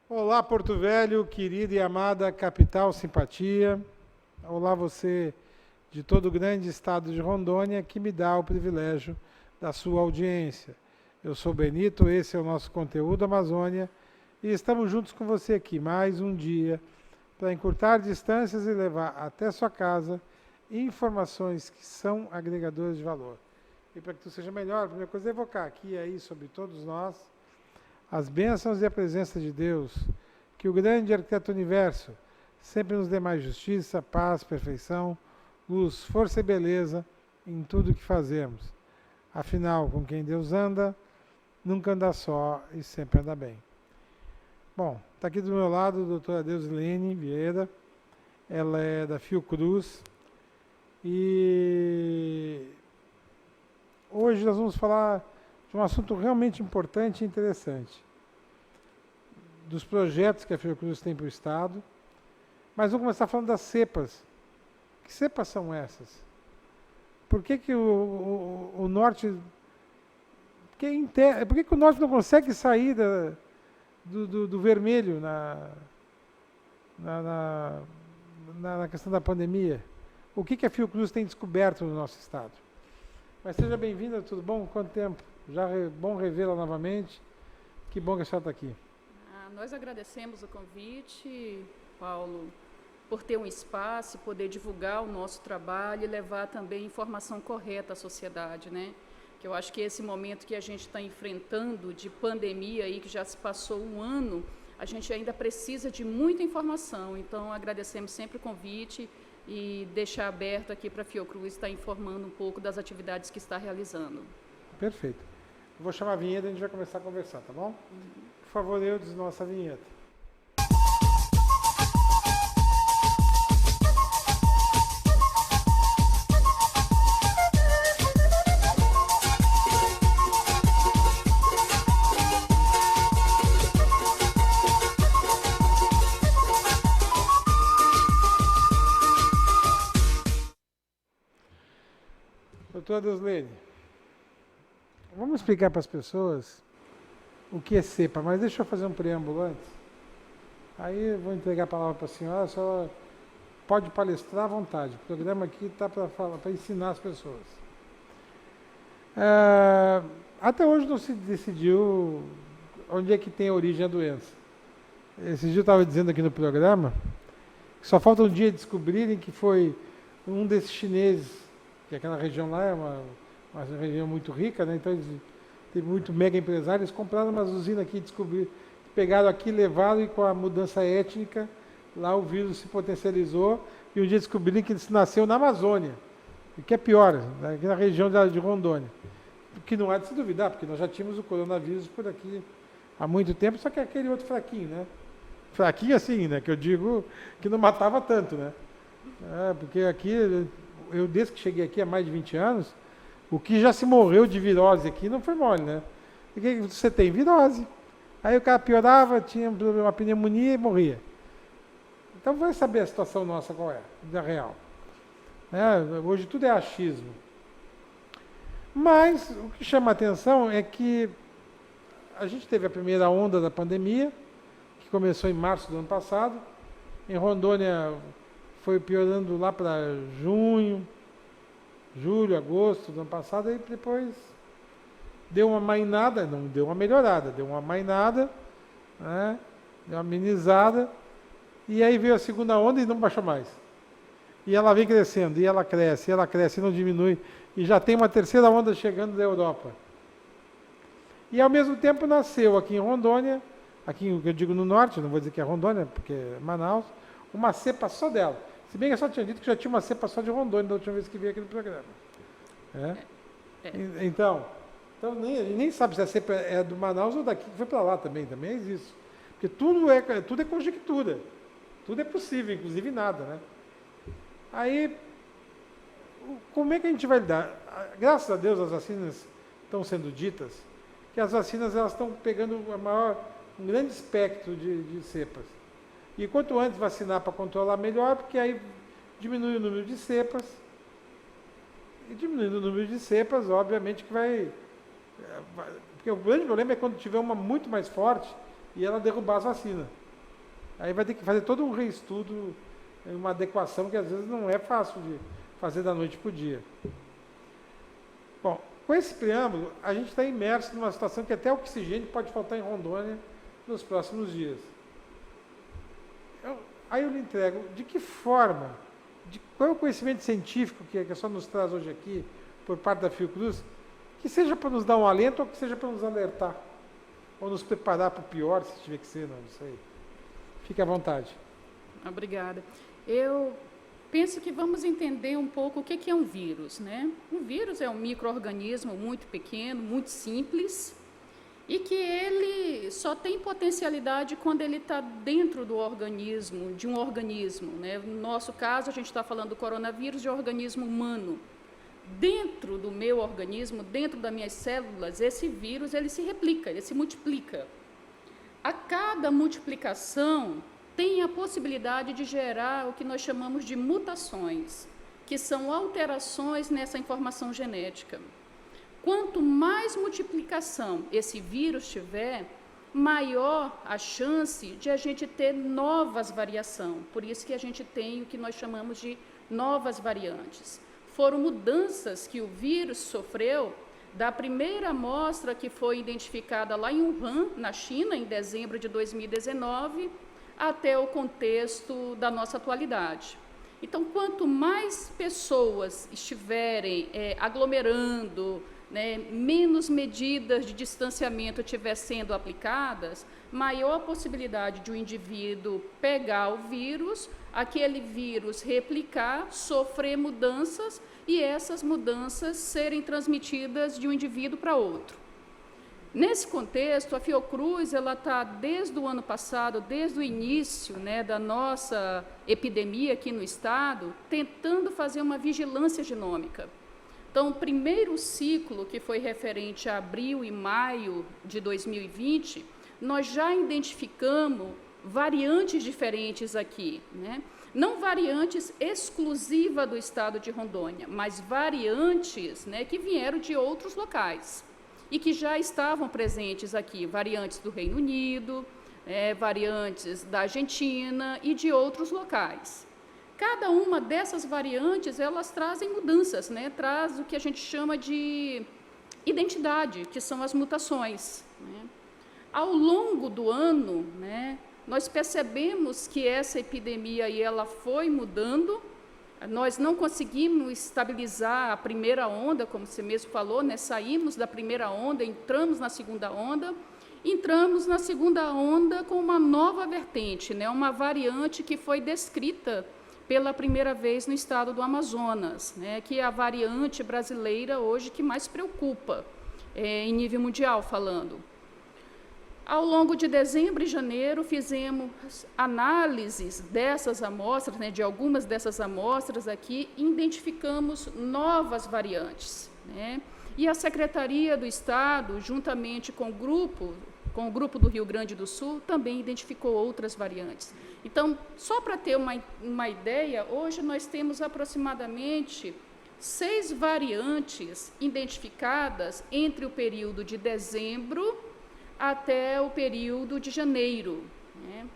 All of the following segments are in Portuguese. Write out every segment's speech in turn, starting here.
Olá, Porto Velho, querida e amada capital simpatia. Olá, você de todo o grande estado de Rondônia que me dá o privilégio da sua audiência. Eu sou Benito, esse é o nosso conteúdo Amazônia e estamos juntos com você aqui mais um dia para encurtar distâncias e levar até sua casa informações que são agregadoras de valor. E para que tudo seja melhor, a primeira coisa é evocar aqui e aí sobre todos nós as bênçãos e a presença de Deus, que o grande arquiteto do universo sempre nos dê mais justiça, paz, perfeição, luz, força e beleza em tudo o que fazemos. Afinal, com quem Deus anda, nunca anda só e sempre anda bem. Bom, está aqui do meu lado a doutora Deusilene Vieira, ela é da Fiocruz e hoje nós vamos falar de um assunto realmente importante e interessante, dos projetos que a Fiocruz tem para o Estado, mas vamos começar falando das cepas. Que cepas são essas? Por que, que o Norte... Por que o Norte não consegue sair do vermelho na questão da pandemia? O que a Fiocruz tem descoberto no nosso Estado? Mas seja bem-vinda, tudo bom? Quanto tempo? Já é bom revê-la novamente. Que bom que a senhora está aqui. Nós agradecemos o convite, Paulo, por ter um espaço, poder divulgar o nosso trabalho e levar também informação correta à sociedade, né? Que eu acho que esse momento que a gente está enfrentando de pandemia aí, que já se passou um ano, a gente ainda precisa de muita informação. Então, agradecemos sempre o convite e deixar aberto aqui para a Fiocruz estar informando um pouco das atividades que está realizando. Perfeito. Eu vou chamar a vinheta e a gente vai começar a conversar, tá bom? Por favor, Eudes, nossa vinheta. Doutora Deusilene, vamos explicar para as pessoas o que é cepa, mas deixa eu fazer um preâmbulo antes. Aí eu vou entregar a palavra para a senhora pode palestrar à vontade. O programa aqui está para ensinar as pessoas. Até hoje não se decidiu onde é que tem a origem da doença. Esse dia eu estava dizendo aqui no programa que só falta um dia descobrirem que foi um desses chineses, que aquela região lá é uma região muito rica, né? Então eles teve muito mega empresários, compraram umas usinas aqui, pegaram aqui, levaram e com a mudança étnica, lá o vírus se potencializou e um dia descobriram que ele nasceu na Amazônia, o que é pior, aqui na região de Rondônia. O que não há de se duvidar, porque nós já tínhamos o coronavírus por aqui há muito tempo, só que é aquele outro fraquinho, né? Fraquinho assim, né? Que eu digo que não matava tanto, né? Porque aqui, eu desde que cheguei aqui há mais de 20 anos, o que já se morreu de virose aqui não foi mole, né? O que você tem? Virose. Aí o cara piorava, tinha uma pneumonia e morria. Então vai saber a situação nossa qual é, da real. Hoje tudo é achismo. Mas o que chama a atenção é que a gente teve a primeira onda da pandemia, que começou em março do ano passado. Em Rondônia foi piorando lá para junho, julho, agosto do ano passado, e depois deu uma mainada, não deu uma melhorada, deu uma mainada, né? Deu uma amenizada, e aí veio a segunda onda e não baixou mais. E ela vem crescendo, e ela cresce, e não diminui, e já tem uma terceira onda chegando da Europa. E ao mesmo tempo nasceu aqui em Rondônia, aqui eu digo no norte, não vou dizer que é Rondônia, porque é Manaus, uma cepa só dela. Se bem que eu só tinha dito que já tinha uma cepa só de Rondônia da última vez que veio aqui no programa. Então a gente nem sabe se a cepa é do Manaus ou daqui, que foi para lá também é isso. Porque tudo é conjectura. Tudo é possível, inclusive nada, né? Aí, como é que a gente vai lidar? Graças a Deus as vacinas estão sendo ditas, que as vacinas elas estão pegando um grande espectro de cepas. E quanto antes vacinar para controlar melhor, porque aí diminui o número de cepas. E diminuindo o número de cepas, obviamente que vai... Porque o grande problema é quando tiver uma muito mais forte, e ela derrubar as vacinas. Aí vai ter que fazer todo um reestudo, uma adequação que às vezes não é fácil de fazer da noite para o dia. Bom, com esse preâmbulo, a gente está imerso numa situação que até oxigênio pode faltar em Rondônia nos próximos dias. Aí eu lhe entrego, de que forma, qual é o conhecimento científico que a senhora nos traz hoje aqui, por parte da Fiocruz, que seja para nos dar um alento ou que seja para nos alertar, ou nos preparar para o pior, se tiver que ser, não sei. Fique à vontade. Obrigada. Eu penso que vamos entender um pouco o que é um vírus, né? Um vírus é um micro-organismo muito pequeno, muito simples, e que ele só tem potencialidade quando ele está dentro do organismo, de um organismo, né? No nosso caso, a gente está falando do coronavírus de organismo humano. Dentro do meu organismo, dentro das minhas células, esse vírus ele se replica, ele se multiplica. A cada multiplicação tem a possibilidade de gerar o que nós chamamos de mutações, que são alterações nessa informação genética. Quanto mais multiplicação esse vírus tiver, maior a chance de a gente ter novas variações. Por isso que a gente tem o que nós chamamos de novas variantes. Foram mudanças que o vírus sofreu da primeira amostra que foi identificada lá em Wuhan, na China, em dezembro de 2019, até o contexto da nossa atualidade. Então, quanto mais pessoas estiverem aglomerando, né, menos medidas de distanciamento estiver sendo aplicadas, maior a possibilidade de o indivíduo pegar o vírus, aquele vírus replicar, sofrer mudanças e essas mudanças serem transmitidas de um indivíduo para outro. Nesse contexto, a Fiocruz está desde o ano passado, desde o início, né, da nossa epidemia aqui no estado, tentando fazer uma vigilância genômica. Então, o primeiro ciclo, que foi referente a abril e maio de 2020, nós já identificamos variantes diferentes aqui, né? Não variantes exclusivas do estado de Rondônia, mas variantes, né, que vieram de outros locais e que já estavam presentes aqui, variantes do Reino Unido, variantes da Argentina e de outros locais. Cada uma dessas variantes, elas trazem mudanças, né? Traz o que a gente chama de identidade, que são as mutações, né? Ao longo do ano, né, nós percebemos que essa epidemia aí, ela foi mudando, nós não conseguimos estabilizar a primeira onda, como você mesmo falou, né? Saímos da primeira onda, entramos na segunda onda com uma nova vertente, né? Uma variante que foi descrita pela primeira vez no estado do Amazonas, né, que é a variante brasileira hoje que mais preocupa, em nível mundial falando. Ao longo de dezembro e janeiro, fizemos análises dessas amostras, né, de algumas dessas amostras aqui, e identificamos novas variantes, né, e a Secretaria do Estado, juntamente com o grupo do Rio Grande do Sul, também identificou outras variantes. Então, só para ter uma ideia, hoje nós temos aproximadamente 6 variantes identificadas entre o período de dezembro até o período de janeiro, né?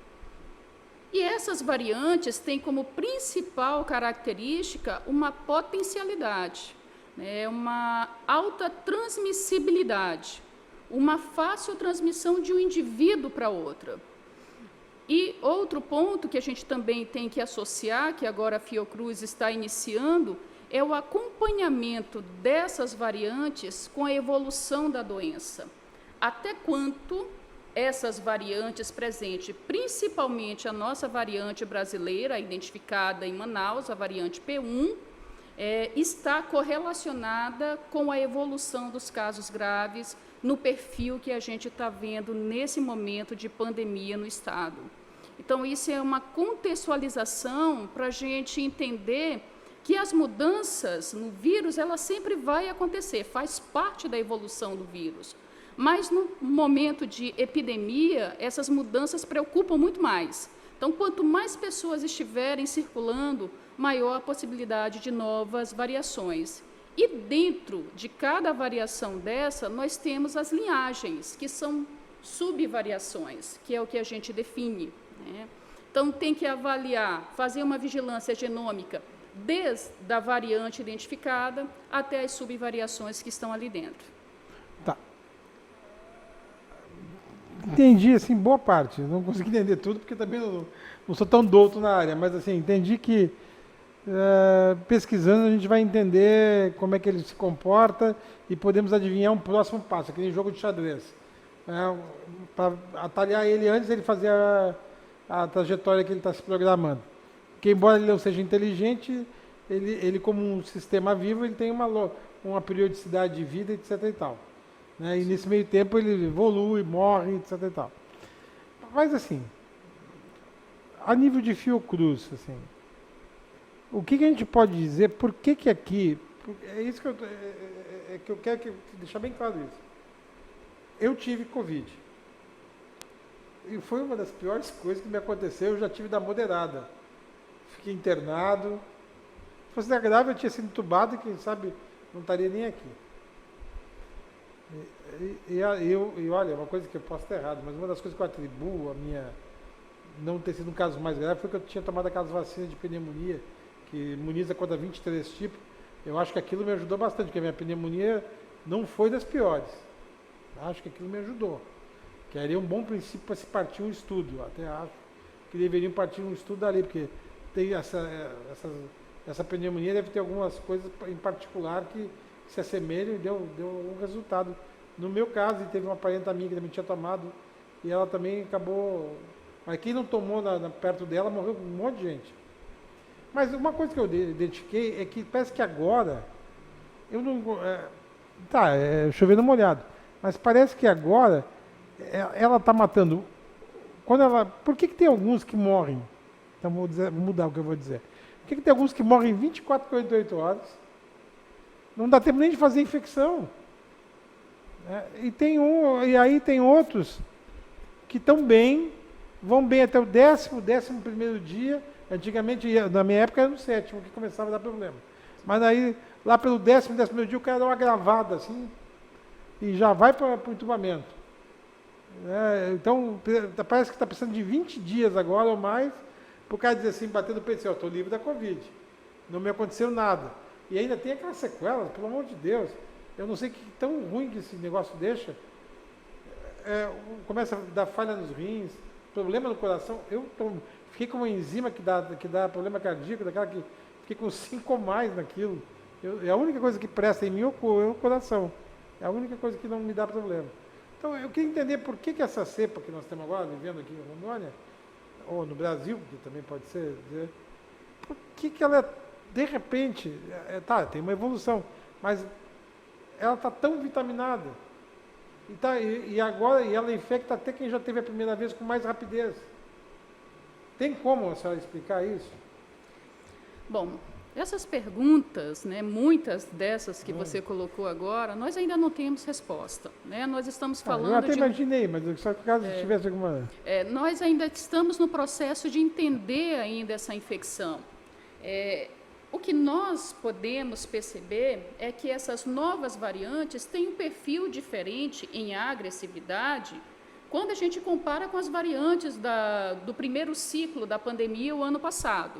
E essas variantes têm como principal característica uma potencialidade, né, uma alta transmissibilidade, uma fácil transmissão de um indivíduo para outro. E outro ponto que a gente também tem que associar, que agora a Fiocruz está iniciando, é o acompanhamento dessas variantes com a evolução da doença. Até quanto essas variantes presentes, principalmente a nossa variante brasileira, identificada em Manaus, a variante P1, está correlacionada com a evolução dos casos graves no perfil que a gente está vendo nesse momento de pandemia no estado. Então, isso é uma contextualização para a gente entender que as mudanças no vírus, ela sempre vai acontecer, faz parte da evolução do vírus. Mas, no momento de epidemia, essas mudanças preocupam muito mais. Então, quanto mais pessoas estiverem circulando, maior a possibilidade de novas variações. E dentro de cada variação dessa, nós temos as linhagens, que são subvariações, que é o que a gente define, né? Então, tem que avaliar, fazer uma vigilância genômica desde a variante identificada até as subvariações que estão ali dentro. Tá. Entendi, assim, boa parte. Não consegui entender tudo, porque também não sou tão douto na área, mas, assim, entendi que pesquisando a gente vai entender como é que ele se comporta e podemos adivinhar um próximo passo, aquele jogo de xadrez. Para atalhar ele antes ele fazer a trajetória que ele está se programando. Porque, embora ele não seja inteligente, ele como um sistema vivo, ele tem uma periodicidade de vida, etc. e tal. Né? E nesse meio tempo ele evolui, morre, etc. e tal. Mas, assim, a nível de Fiocruz, assim, o que a gente pode dizer, por que aqui, é isso que eu quero deixar bem claro isso. Eu tive Covid. E foi uma das piores coisas que me aconteceu, eu já tive da moderada. Fiquei internado. Se fosse da grave, eu tinha sido entubado e, quem sabe, não estaria nem aqui. E olha, uma coisa que eu posso estar errado, mas uma das coisas que eu atribuo a minha não ter sido um caso mais grave foi que eu tinha tomado aquelas vacinas de pneumonia, que imuniza contra 23 tipos. Eu acho que aquilo me ajudou bastante, porque a minha pneumonia não foi das piores. Acho que aquilo me ajudou. Que era um bom princípio para se partir um estudo. Até acho que deveriam partir um estudo dali, porque tem essa pneumonia deve ter algumas coisas em particular que se assemelham e deu um resultado. No meu caso, teve uma parenta minha que também tinha tomado, e ela também acabou... Mas quem não tomou perto dela, morreu um monte de gente. Mas uma coisa que eu identifiquei é que parece que agora, eu não... chovendo molhado, mas parece que agora ela está matando... Por que tem alguns que morrem? Então vou mudar o que eu vou dizer. Por que tem alguns que morrem em 24, 48 horas? Não dá tempo nem de fazer infecção. E aí tem outros que estão bem, vão bem até o 11º dia. Antigamente, na minha época, era no 7º que começava a dar problema. Mas aí, lá pelo 11º dia, o cara dá uma gravada assim e já vai para o entubamento. Então, parece que está precisando de 20 dias agora ou mais, por causa de dizer assim, batendo o peito, eu estou livre da Covid. Não me aconteceu nada. E ainda tem aquelas sequelas, pelo amor de Deus. Eu não sei que tão ruim que esse negócio deixa. Começa a dar falha nos rins, problema no coração. Fiquei com uma enzima que dá problema cardíaco, daquela que fiquei com 5 ou mais naquilo. A única coisa que presta em mim é o coração. É a única coisa que não me dá problema. Então, eu queria entender por que essa cepa que nós temos agora, vivendo aqui em Rondônia, ou no Brasil, que também pode ser, por que ela, de repente, tem uma evolução, mas ela está tão vitaminada. E agora ela infecta até quem já teve a primeira vez com mais rapidez. Tem como a senhora explicar isso? Bom, essas perguntas, né, muitas dessas que você colocou agora, nós ainda não temos resposta. Né? Nós estamos falando eu até imaginei, mas só caso tivesse alguma... nós ainda estamos no processo de entender ainda essa infecção. O que nós podemos perceber é que essas novas variantes têm um perfil diferente em agressividade quando a gente compara com as variantes do primeiro ciclo da pandemia o ano passado.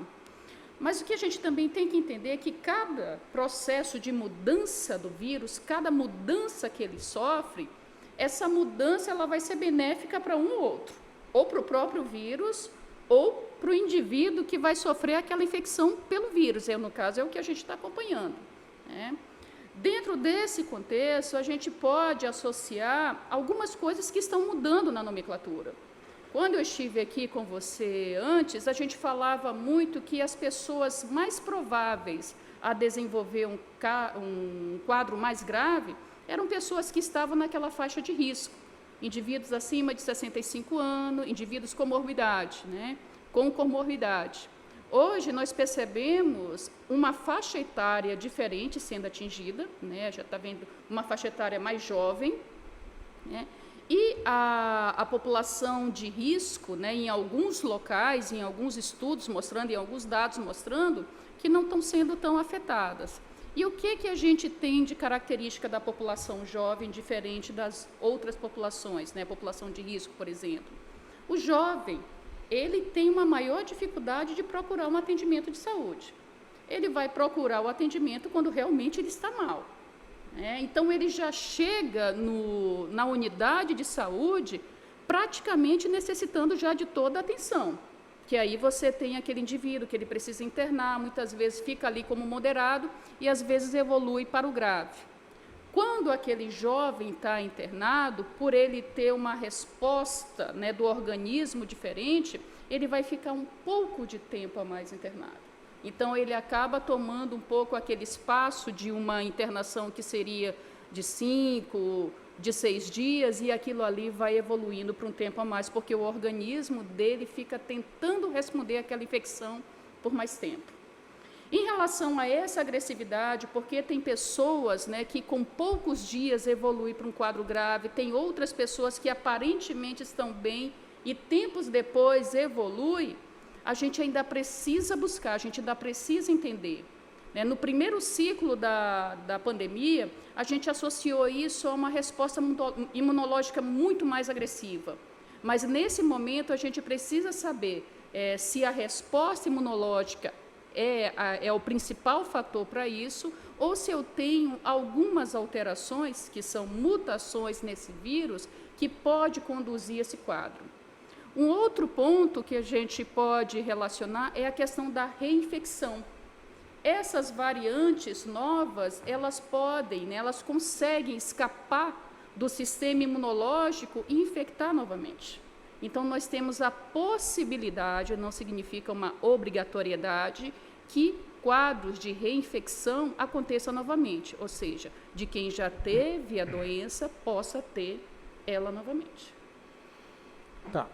Mas o que a gente também tem que entender é que cada processo de mudança do vírus, cada mudança que ele sofre, essa mudança ela vai ser benéfica para um ou outro, ou para o próprio vírus, ou para o indivíduo que vai sofrer aquela infecção pelo vírus. No caso, é o que a gente está acompanhando. Né? Dentro desse contexto, a gente pode associar algumas coisas que estão mudando na nomenclatura. Quando eu estive aqui com você antes, a gente falava muito que as pessoas mais prováveis a desenvolver um quadro mais grave eram pessoas que estavam naquela faixa de risco, indivíduos acima de 65 anos, indivíduos com comorbidade, né? Com comorbidade. Hoje, nós percebemos uma faixa etária diferente sendo atingida, né? Já está vendo uma faixa etária mais jovem, né? E a população de risco, né, em alguns locais, em alguns estudos mostrando, em alguns dados mostrando, que não estão sendo tão afetadas. E o que a gente tem de característica da população jovem diferente das outras populações, né? População de risco, por exemplo. O jovem, ele tem uma maior dificuldade de procurar um atendimento de saúde. Ele vai procurar o atendimento quando realmente ele está mal. Então, ele já chega na unidade de saúde praticamente necessitando já de toda a atenção. Que aí você tem aquele indivíduo que ele precisa internar, muitas vezes fica ali como moderado e às vezes evolui para o grave. Quando aquele jovem está internado, por ele ter uma resposta, né, do organismo diferente, ele vai ficar um pouco de tempo a mais internado. Então, ele acaba tomando um pouco aquele espaço de uma internação que seria de 5, de 6 dias, e aquilo ali vai evoluindo para um tempo a mais, porque o organismo dele fica tentando responder àquela infecção por mais tempo. Em relação a essa agressividade, porque tem pessoas, né, que com poucos dias evoluem para um quadro grave, tem outras pessoas que aparentemente estão bem e tempos depois evoluem, a gente ainda precisa buscar, a gente ainda precisa entender. No primeiro ciclo da pandemia, a gente associou isso a uma resposta imunológica muito mais agressiva. Mas, nesse momento, a gente precisa saber se a resposta imunológica é o principal fator para isso, ou se eu tenho algumas alterações, que são mutações nesse vírus, que pode conduzir esse quadro. Um outro ponto que a gente pode relacionar é a questão da reinfecção. Essas variantes novas, elas podem, né, elas conseguem escapar do sistema imunológico e infectar novamente. Então, nós temos a possibilidade, não significa uma obrigatoriedade, que quadros de reinfecção aconteçam novamente, ou seja, de quem já teve a doença possa ter ela novamente. Tá.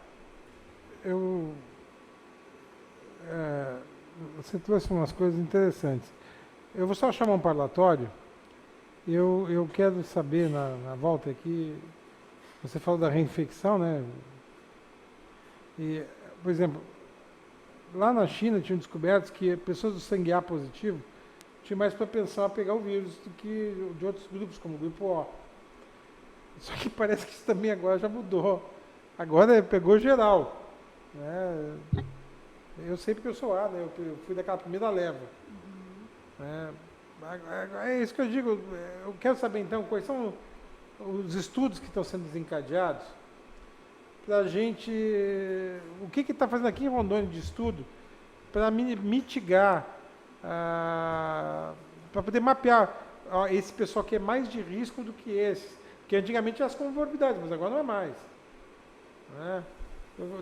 Você trouxe umas coisas interessantes. Eu vou só chamar um parlatório. Eu quero saber, na volta aqui, você falou da reinfecção, né? E, por exemplo, lá na China tinham descoberto que pessoas do sangue A positivo tinham mais propensão a pegar o vírus do que de outros grupos, como o grupo O. Só que parece que isso também agora já mudou. Agora pegou geral. Eu sei porque eu sou A, né? Eu fui daquela primeira leva. É isso que eu digo. Eu quero saber, então, quais são os estudos que estão sendo desencadeados para a gente... O que está fazendo aqui em Rondônia de estudo para mitigar, para poder mapear esse pessoal que é mais de risco do que esse. Porque antigamente tinha as comorbidades, mas agora não é mais.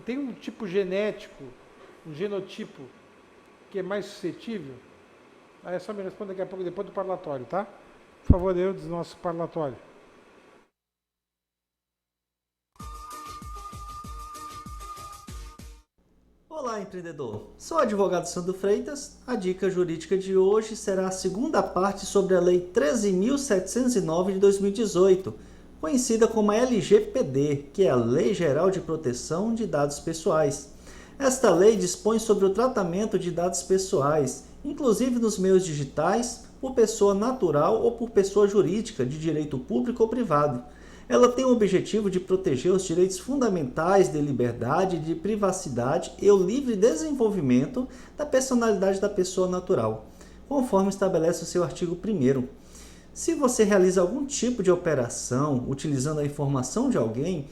Tem um tipo genético, um genotipo que é mais suscetível? Aí é só me responda daqui a pouco, depois do parlatório, tá? Por favor, do nosso parlatório. Olá, empreendedor! Sou o advogado Sandro Freitas. A dica jurídica de hoje será a segunda parte sobre a Lei 13.709 de 2018, conhecida como a LGPD, que é a Lei Geral de Proteção de Dados Pessoais. Esta lei dispõe sobre o tratamento de dados pessoais, inclusive nos meios digitais, por pessoa natural ou por pessoa jurídica de direito público ou privado. Ela tem o objetivo de proteger os direitos fundamentais de liberdade, de privacidade e o livre desenvolvimento da personalidade da pessoa natural, conforme estabelece o seu artigo 1º. Se você realiza algum tipo de operação utilizando a informação de alguém,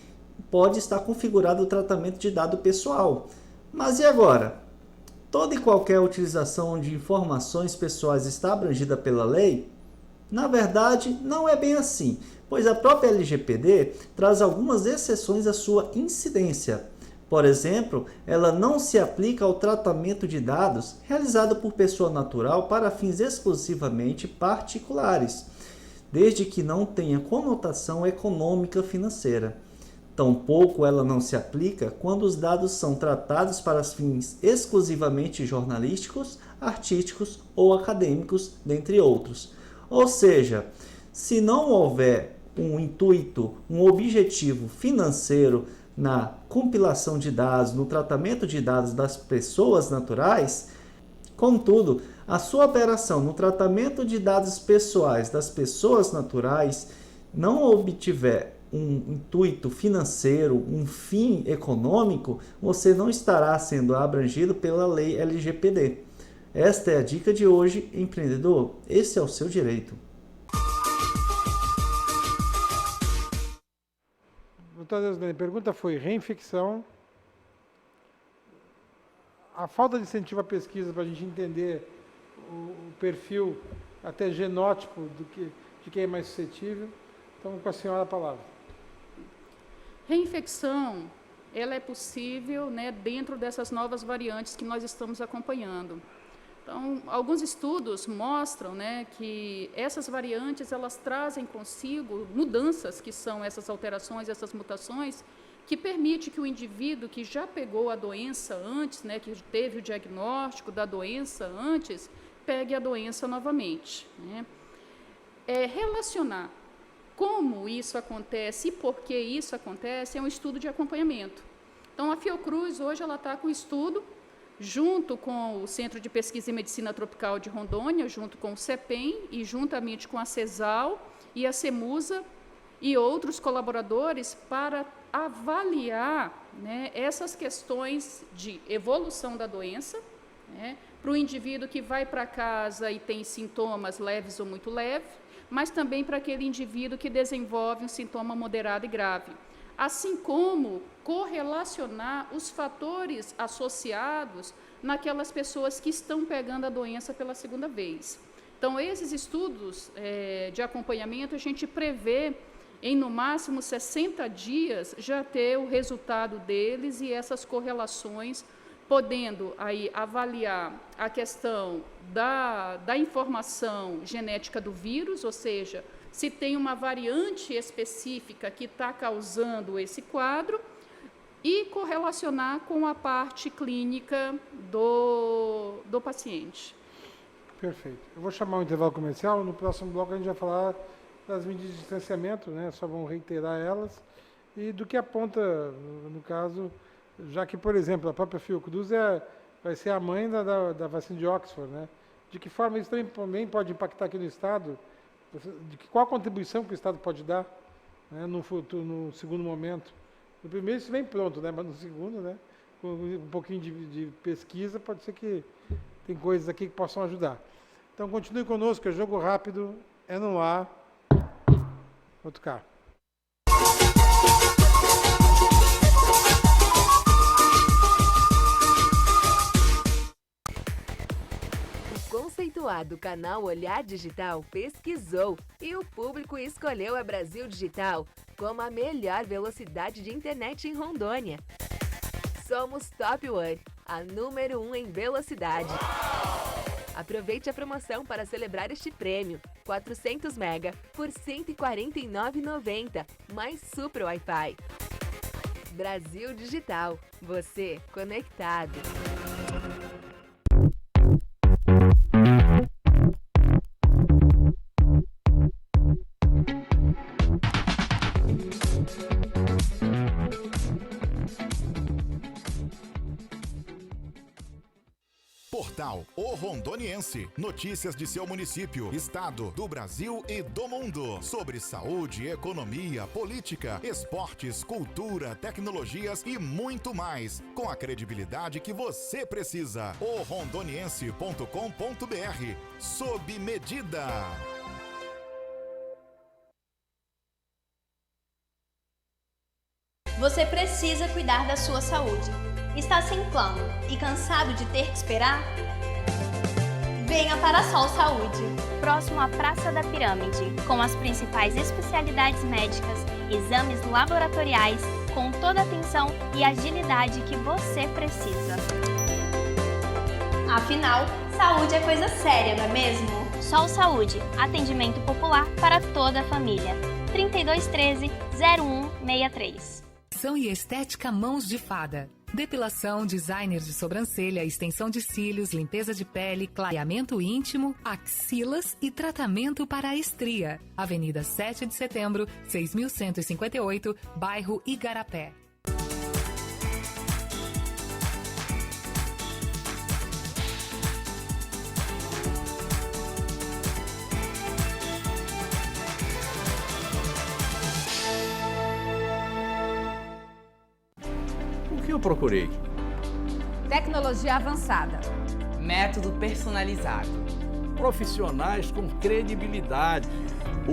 pode estar configurado o tratamento de dado pessoal. Mas e agora? Toda e qualquer utilização de informações pessoais está abrangida pela lei? Na verdade, não é bem assim, pois a própria LGPD traz algumas exceções à sua incidência. Por exemplo, ela não se aplica ao tratamento de dados realizado por pessoa natural para fins exclusivamente particulares, desde que não tenha conotação econômica financeira. Tampouco ela não se aplica quando os dados são tratados para fins exclusivamente jornalísticos, artísticos ou acadêmicos, dentre outros. Ou seja, se não houver um intuito, um objetivo financeiro na compilação de dados, no tratamento de dados das pessoas naturais, Contudo, a sua operação no tratamento de dados pessoais das pessoas naturais não obtiver um intuito financeiro, um fim econômico, você não estará sendo abrangido pela lei LGPD. Esta é a dica de hoje, empreendedor. Esse é o seu direito. Doutora Deusdane, a pergunta foi reinfecção. A falta de incentivo à pesquisa para a gente entender o perfil até genótipo de quem é mais suscetível. Então, com a senhora a palavra. Reinfecção, ela é possível, né, dentro dessas novas variantes que nós estamos acompanhando. Então, alguns estudos mostram, né, que essas variantes elas trazem consigo mudanças, que são essas alterações, essas mutações, que permite que o indivíduo que já pegou a doença antes, né, que teve o diagnóstico da doença antes, pegue a doença novamente, né. Relacionar como isso acontece e por que isso acontece é um estudo de acompanhamento. Então, a Fiocruz, hoje, ela está com estudo, junto com o Centro de Pesquisa em Medicina Tropical de Rondônia, junto com o CEPEM e juntamente com a CESAL e a CEMUSA e outros colaboradores para avaliar, né, essas questões de evolução da doença, né, para o indivíduo que vai para casa e tem sintomas leves ou muito leves, mas também para aquele indivíduo que desenvolve um sintoma moderado e grave. Assim como correlacionar os fatores associados naquelas pessoas que estão pegando a doença pela segunda vez. Então, esses estudos de acompanhamento, a gente prevê em, no máximo, 60 dias, já ter o resultado deles e essas correlações, podendo aí avaliar a questão da informação genética do vírus, ou seja, se tem uma variante específica que está causando esse quadro, e correlacionar com a parte clínica do paciente. Perfeito. Eu vou chamar o intervalo comercial. No próximo bloco a gente vai falar das medidas de distanciamento, né? Só vamos reiterar elas, e do que aponta, no caso, já que, por exemplo, a própria Fiocruz vai ser a mãe da vacina de Oxford, né? De que forma isso também pode impactar aqui no Estado? Qual a contribuição que o Estado pode dar, né, no segundo momento? No primeiro isso vem pronto, né? Mas no segundo, né, com um pouquinho de pesquisa, pode ser que tem coisas aqui que possam ajudar. Então continue conosco, é Jogo Rápido, é no ar. Vou tocar. Conceituado canal Olhar Digital pesquisou e o público escolheu a Brasil Digital como a melhor velocidade de internet em Rondônia. Somos Top One, a número 1 em velocidade. Aproveite a promoção para celebrar este prêmio. 400 MB por R$ 149,90, mais Super Wi-Fi. Brasil Digital, você conectado. Portal O Rondoniense. Notícias de seu município, estado, do Brasil e do mundo. Sobre saúde, economia, política, esportes, cultura, tecnologias e muito mais. Com a credibilidade que você precisa. orondoniense.com.br. Sob medida. Você precisa cuidar da sua saúde. Está sem plano e cansado de ter que esperar? Venha para a Sol Saúde, próximo à Praça da Pirâmide, com as principais especialidades médicas, exames laboratoriais, com toda a atenção e agilidade que você precisa. Afinal, saúde é coisa séria, não é mesmo? Sol Saúde, atendimento popular para toda a família. 3213-0163. E estética Mãos de Fada. Depilação, designer de sobrancelha, extensão de cílios, limpeza de pele, clareamento íntimo, axilas e tratamento para a estria. Avenida 7 de Setembro, 6158, bairro Igarapé. que eu procurei? Tecnologia avançada. Método personalizado. Profissionais com credibilidade.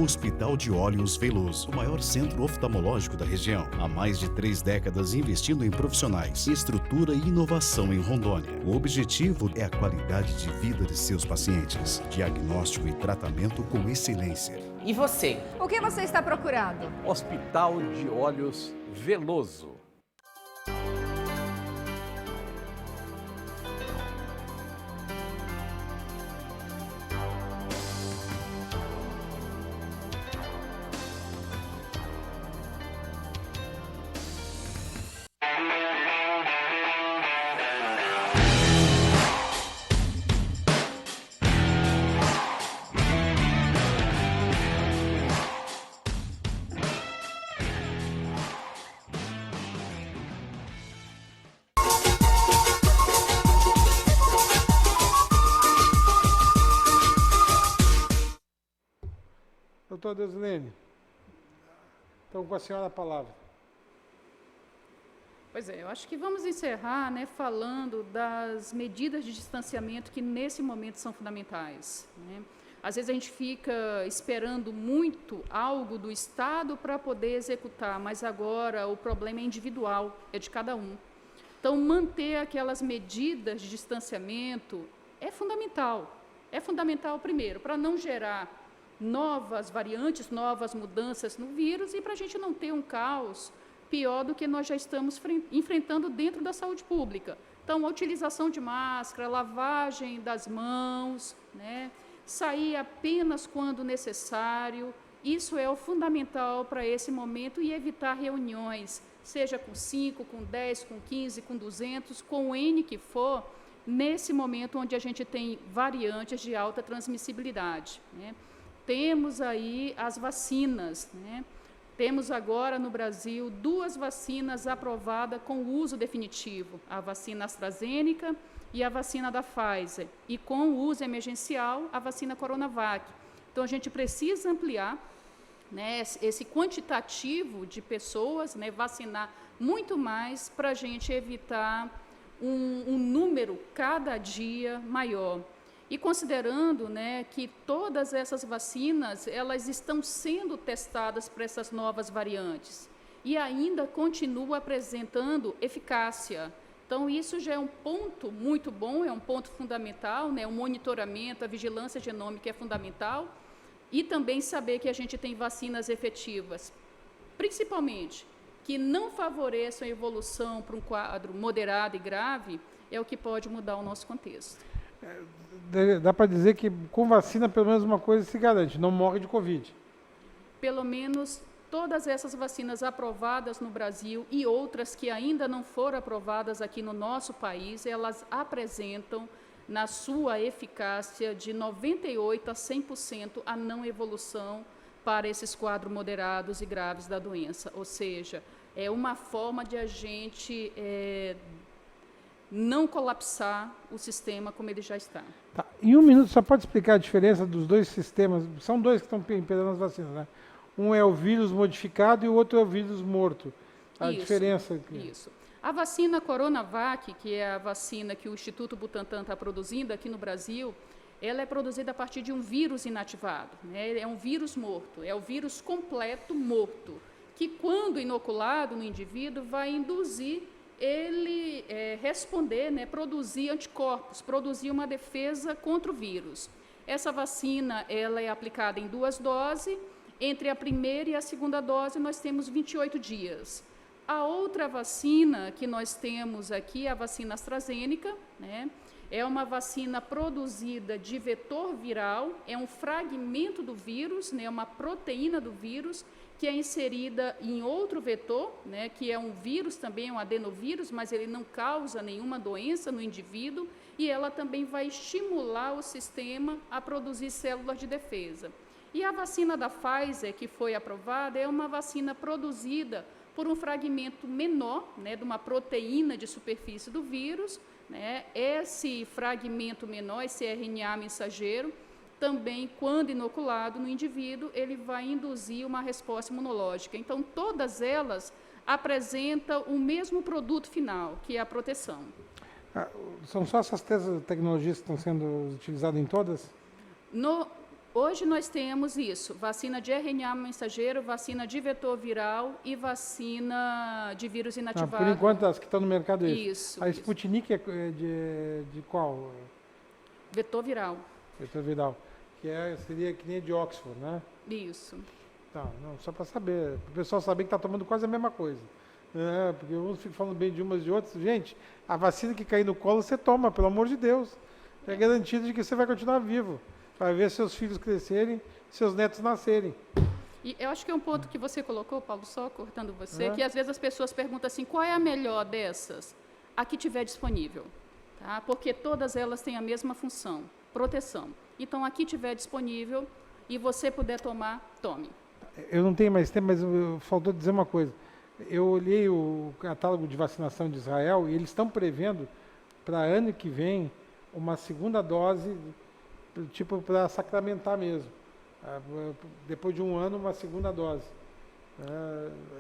Hospital de Olhos Veloso, o maior centro oftalmológico da região. Há mais de 3 décadas investindo em profissionais, estrutura e inovação em Rondônia. O objetivo é a qualidade de vida de seus pacientes. Diagnóstico e tratamento com excelência. E você? O que você está procurando? Hospital de Olhos Veloso. Doutora Deusilene, então com a senhora a palavra. Pois é, eu acho que vamos encerrar, né, falando das medidas de distanciamento que nesse momento são fundamentais, né? Às vezes a gente fica esperando muito algo do Estado para poder executar, mas agora o problema é individual, é de cada um. Então, manter aquelas medidas de distanciamento é fundamental. É fundamental, primeiro, para não gerar novas variantes, novas mudanças no vírus e para a gente não ter um caos pior do que nós já estamos enfrentando dentro da saúde pública. Então, a utilização de máscara, lavagem das mãos, né? Sair apenas quando necessário, isso é o fundamental para esse momento e evitar reuniões, seja com 5, com 10, com 15, com 200, com o N que for, nesse momento onde a gente tem variantes de alta transmissibilidade, né? Temos aí as vacinas, né? Temos agora no Brasil 2 vacinas aprovadas com uso definitivo, a vacina AstraZeneca e a vacina da Pfizer, e com uso emergencial, a vacina Coronavac. Então, a gente precisa ampliar, né, esse quantitativo de pessoas, né, vacinar muito mais para a gente evitar um número cada dia maior. E considerando, né, que todas essas vacinas, elas estão sendo testadas para essas novas variantes e ainda continuam apresentando eficácia. Então, isso já é um ponto muito bom, é um ponto fundamental, né, o monitoramento, a vigilância genômica é fundamental e também saber que a gente tem vacinas efetivas, principalmente, que não favoreçam a evolução para um quadro moderado e grave, é o que pode mudar o nosso contexto. Dá para dizer que com vacina pelo menos uma coisa se garante, não morre de Covid. Pelo menos todas essas vacinas aprovadas no Brasil e outras que ainda não foram aprovadas aqui no nosso país, elas apresentam na sua eficácia de 98% a 100% a não evolução para esses quadros moderados e graves da doença. Ou seja, é uma forma de a gente não colapsar o sistema como ele já está. Tá. Em 1 minuto, só pode explicar a diferença dos 2 sistemas? São 2 que estão imperando as vacinas, né? Um é o vírus modificado e o outro é o vírus morto. A diferença aqui. Isso. A vacina Coronavac, que é a vacina que o Instituto Butantan está produzindo aqui no Brasil, ela é produzida a partir de um vírus inativado, né? É um vírus morto, é o vírus completo morto, que quando inoculado no indivíduo vai induzir ele responder, né, produzir anticorpos, produzir uma defesa contra o vírus. Essa vacina ela é aplicada em 2 doses, entre a primeira e a segunda dose nós temos 28 dias. A outra vacina que nós temos aqui, a vacina AstraZeneca, né, é uma vacina produzida de vetor viral, é um fragmento do vírus, né, uma proteína do vírus, que é inserida em outro vetor, né, que é um vírus também, um adenovírus, mas ele não causa nenhuma doença no indivíduo, e ela também vai estimular o sistema a produzir células de defesa. E a vacina da Pfizer, que foi aprovada, é uma vacina produzida por um fragmento menor, né, de uma proteína de superfície do vírus, né. Esse fragmento menor, esse RNA mensageiro, também, quando inoculado no indivíduo, ele vai induzir uma resposta imunológica. Então, todas elas apresenta o mesmo produto final, que é a proteção. São só essas três tecnologias que estão sendo utilizadas em todas? Hoje nós temos isso, vacina de RNA mensageiro, vacina de vetor viral e vacina de vírus inativado. Por enquanto, as que estão no mercado é isso. Isso. A Sputnik é de qual? Vetor viral. Vetor viral, que seria que nem a de Oxford, né? Isso. Tá, não, só para saber, para o pessoal saber que está tomando quase a mesma coisa. Porque uns ficam falando bem de umas e de outras. Gente, a vacina que cair no colo você toma, pelo amor de Deus. É garantido de que você vai continuar vivo. Vai ver seus filhos crescerem, seus netos nascerem. E eu acho que é um ponto que você colocou, Paulo, só cortando você, que às vezes as pessoas perguntam assim, qual é a melhor dessas? A que tiver disponível. Tá? Porque todas elas têm a mesma função, proteção. Então, a que tiver disponível e você puder tomar, tome. Eu não tenho mais tempo, mas faltou dizer uma coisa. Eu olhei o catálogo de vacinação de Israel e eles estão prevendo para ano que vem uma segunda dose, tipo para sacramentar mesmo. Depois de um ano, uma segunda dose.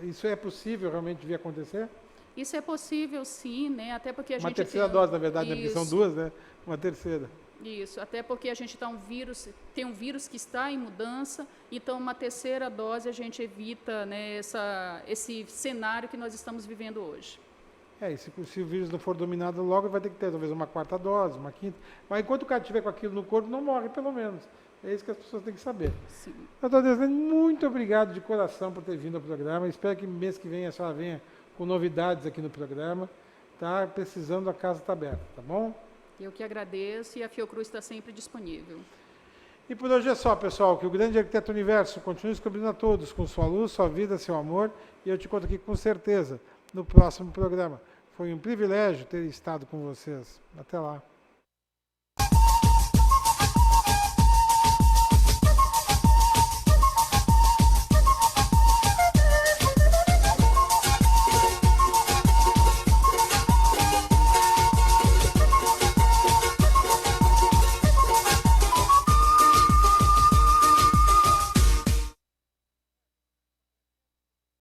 Isso é possível realmente vir acontecer? Isso é possível, sim, né? Até porque a gente uma terceira dose, na verdade, né? Porque são duas, né? Uma terceira. Isso, até porque a gente tem um vírus que está em mudança, então uma terceira dose a gente evita, né, esse cenário que nós estamos vivendo hoje. E se o vírus não for dominado logo, vai ter que ter talvez uma quarta dose, uma quinta. Mas enquanto o cara estiver com aquilo no corpo, não morre, pelo menos. É isso que as pessoas têm que saber. Sim. Doutor Deslene, muito obrigado de coração por ter vindo ao programa. Espero que mês que vem a senhora venha com novidades aqui no programa. Tá precisando, a casa está aberta, tá bom? Eu que agradeço e a Fiocruz está sempre disponível. E por hoje é só, pessoal. Que o grande arquiteto universo continue descobrindo a todos com sua luz, sua vida, seu amor. E eu te conto aqui com certeza no próximo programa. Foi um privilégio ter estado com vocês. Até lá.